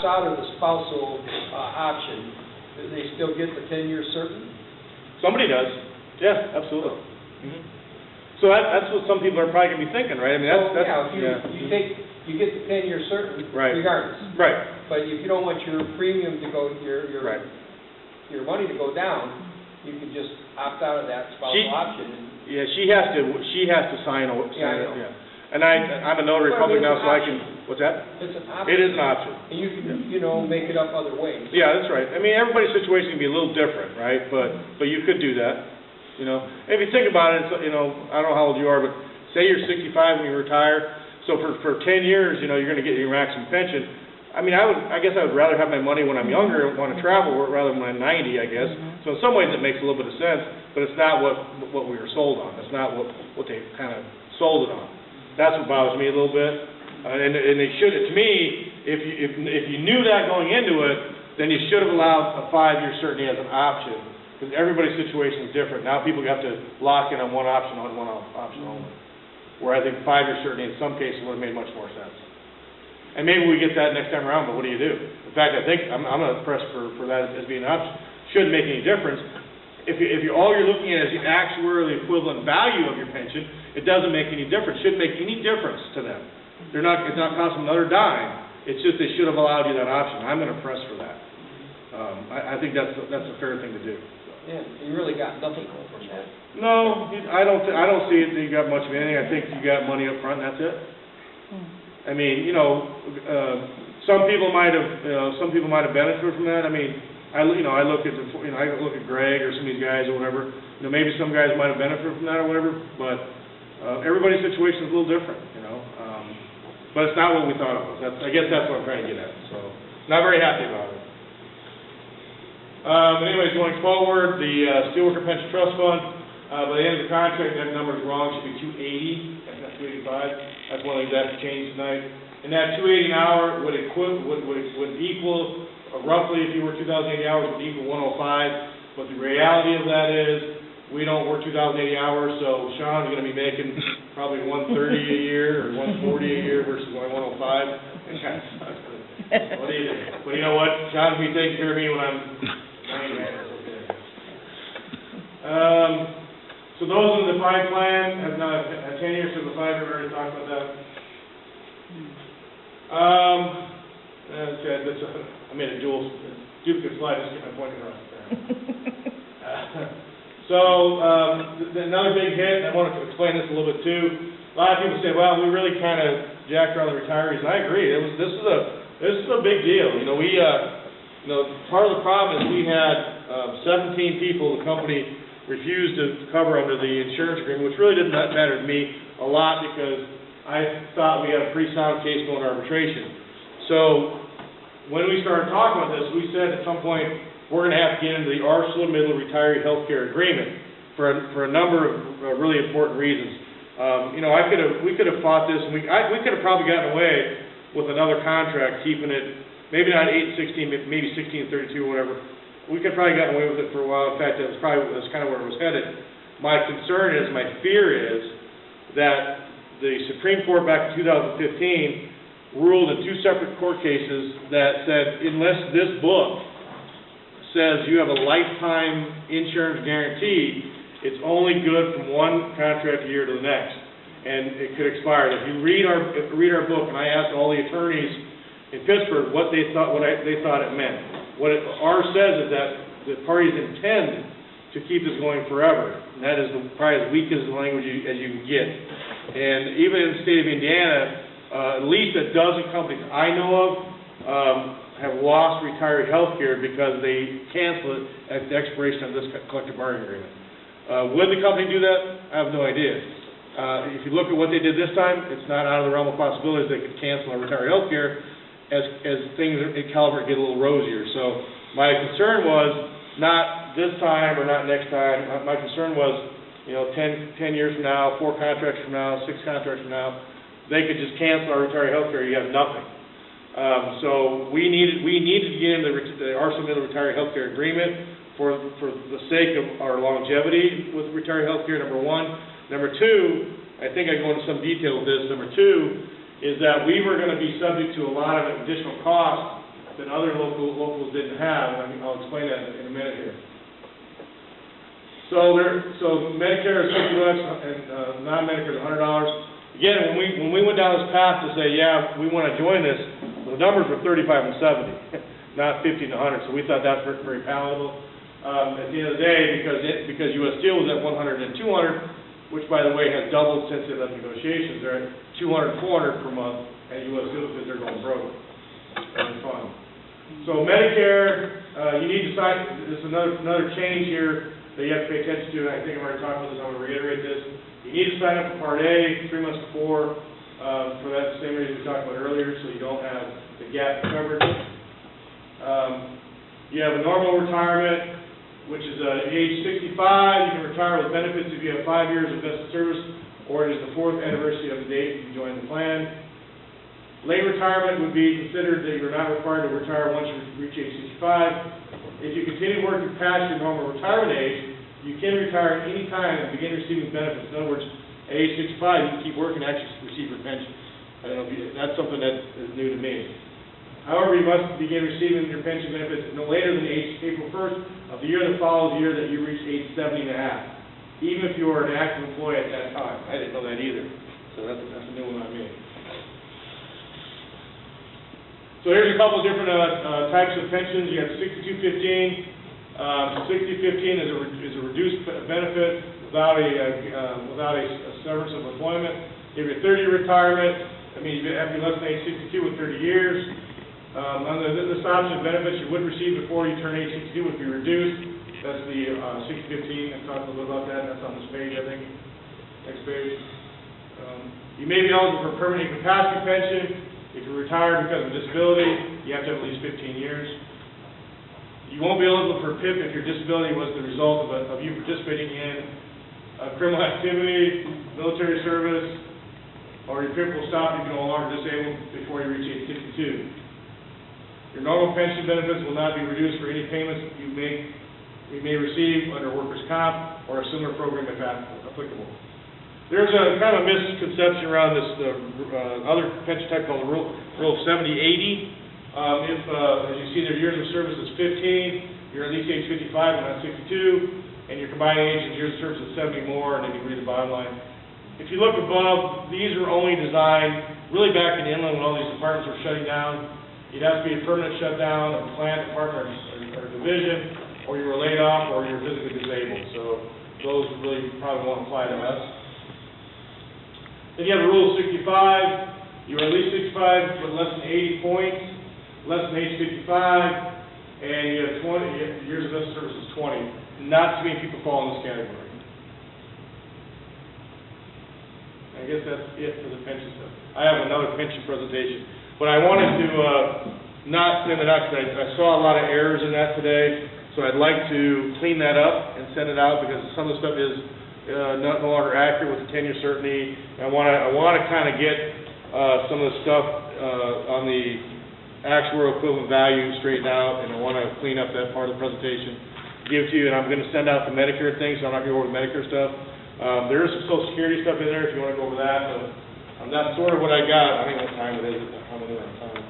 out of the spousal option, do they still get the 10-year certain? Somebody does. Yeah, absolutely. Mm-hmm. So that's what some people are probably going to be thinking, right? I mean, You get the 10-year certain right. regardless. Right. But if you don't want your premium to go, your money to go down, you can just opt out of that spousal option. Yeah, she has to sign it. Yeah. And I'm a notary public now, so I can. What's that? It's an option. It is an option. And you can, make it up other ways. Yeah, that's right. I mean, everybody's situation can be a little different, right? But you could do that. If you think about it, I don't know how old you are, but say you're 65 when you retire. So for 10 years, you're going to get your maximum pension. I mean, I guess I would rather have my money when I'm younger and want to travel rather than when I'm 90, I guess. Mm-hmm. So in some ways it makes a little bit of sense, but it's not what we were sold on. It's not what they kind of sold it on. That's what bothers me a little bit. And they should, to me, if you knew that going into it, then you should have allowed a 5-year certainty as an option, because everybody's situation is different. Now people have to lock in on one option only. Where I think 5-year certainty in some cases would have made much more sense. And maybe we get that next time around, but what do you do? In fact, I think I'm going to press for that as being an option. Shouldn't make any difference. If all you're looking at is the actuarially equivalent value of your pension, it doesn't make any difference. Shouldn't make any difference to them. It's not costing them another dime. It's just they should have allowed you that option. I'm going to press for that. I think that's a fair thing to do. Yeah, you really got nothing from that. No, I don't see it that you got much of anything. I think you got money up front and that's it. I mean, some people might have benefited from that. I mean, I look at Greg or some of these guys or whatever. Maybe some guys might have benefited from that or whatever, but everybody's situation is a little different, But it's not what we thought it was. I guess that's what I'm trying to get at. So, not very happy about it. Anyways, going forward, the Steelworker Pension Trust Fund, by the end of the contract, that number is wrong. It should be 280, not 285. That's one of the things that have to change tonight. And that 280 an hour would equal, roughly, if you work 2,080 hours, would equal 105. But the reality of that is, we don't work 2,080 hours, so Sean's going to be making probably 130 a year or 140 a year versus my 105. What do you do? But you know what? Sean's going to be taking care of me when I'm 90. So those are the 5 plans. Have not 10 years to the 5. We've already talked about that. I made a duplicate slide just to get my point across there. Another big hit, and I wanted to explain this a little bit too. A lot of people say, well, we really kind of jacked around the retirees, and I agree. This is a big deal. Part of the problem is we had 17 people the company refused to cover under the insurance agreement, which really didn't matter to me a lot because I thought we had a pretty sound case going to arbitration. So when we started talking about this, we said at some point we're going to have to get into the ArcelorMittal Retiree Health Care Agreement for a number of really important reasons. We could have fought this, and we could have probably gotten away with another contract, keeping it maybe not 8/16, maybe 16/32 or whatever. We could have probably gotten away with it for a while. In fact, that's kind of where it was headed. My fear is that the Supreme Court back in 2015 ruled in 2 separate court cases that said unless this book says you have a lifetime insurance guarantee, it's only good from one contract year to the next, and it could expire. If you read our book, and I asked all the attorneys in Pittsburgh what they thought it meant. What ours says is that the parties intend to keep this going forever, and that is probably as weak as the language as you can get. And even in the state of Indiana, at least a dozen companies I know of have lost retiree health care because they canceled it at the expiration of this collective bargaining agreement. Would the company do that? I have no idea. If you look at what they did this time, it's not out of the realm of possibilities they could cancel our retiree health care as things at Calvert get a little rosier. So my concern was not this time or not next time. My concern was, 10 years from now, 4 contracts from now, 6 contracts from now, they could just cancel our retiree health care. You have nothing. So we needed to get into the ArcelorMittal Retiree Health Care Agreement for the sake of our longevity with retiree health care, number 1. Number 2, I think I go into some detail with this. Number 2 is that we were going to be subject to a lot of additional costs that other locals didn't have, and I'll explain that in a minute here. So Medicare is $50 and non-Medicare is $100. Again, when we went down this path to say, yeah, we want to join this, the numbers were 35 and 70, not 50 and 100. So we thought that's very palatable. At the end of the day, because U.S. Steel was at 100 and 200, which by the way has doubled since they left negotiations. They're at 200, 400 per month at U.S. Steel because they're going broke. Having fun. So Medicare, you need to sign. This is another change here that you have to pay attention to, and I think I've already talked about this, I'm going to reiterate this. You need to sign up for Part A 3 months before, for that same reason we talked about earlier, so you don't have the gap covered. You have a normal retirement, which is age 65. You can retire with benefits if you have 5 years of vested service, or it is the 4th anniversary of the date you joined the plan. Late retirement would be considered that you're not required to retire once you reach age 65. If you continue working past your normal retirement age, you can retire at any time and begin receiving benefits. In other words, at age 65, you can keep working and actually receive your pension. I don't know if that's something that is new to me. However, you must begin receiving your pension benefits no later than April 1st of the year that follows the year that you reach age 70 and a half, even if you are an active employee at that time. I didn't know that either, so that's a new one on me. So here's a couple of different types of pensions. You have 6215. 6015 is a reduced benefit without a severance of employment. If you're 30 retirement, that means you have to be less than age 62 with 30 years. Under this option, benefits you would receive before you turn age 62 would be reduced. That's the 6015. I talked a little bit about that. That's on this page, I think. Next page. You may be eligible for permanent incapacity pension. If you're retired because of disability, you have to have at least 15 years. You won't be eligible for PIP if your disability was the result of you participating in criminal activity, military service, or your PIP will stop if you're no longer disabled before you reach age 62. Your normal pension benefits will not be reduced for any payments you may receive under workers' comp or a similar program if applicable. There's a kind of misconception around this other pension type called the rule of 70-80. If, as you see, their years of service is 15, you're at least age 55 and not 62, and your combined age and years of service is 70 more, and then you read the bottom line. If you look above, these are only designed really back in the inland when all these departments were shutting down. You'd have to be a permanent shutdown of a plant, department, or division, or you were laid off, or you're physically disabled. So those really probably won't apply to us. Then you have a rule of 65. You are at least 65 with less than 80 points, less than age 55, and you have 20 years of vested service is 20. Not too many people fall in this category. I guess that's it for the pension stuff. I have another pension presentation, but I wanted to not send it out because I saw a lot of errors in that today, so I'd like to clean that up and send it out because some of the stuff is no longer accurate with the tenure certainty. I want to kind of get some of the stuff on the actual equivalent value straightened out, and I want to clean up that part of the presentation, give it to you, and I'm going to send out the Medicare thing, so I'm not going to go over the Medicare stuff. There is some Social Security stuff in there if you want to go over that, but that's sort of what I got. I don't know what time it is. How many are on time?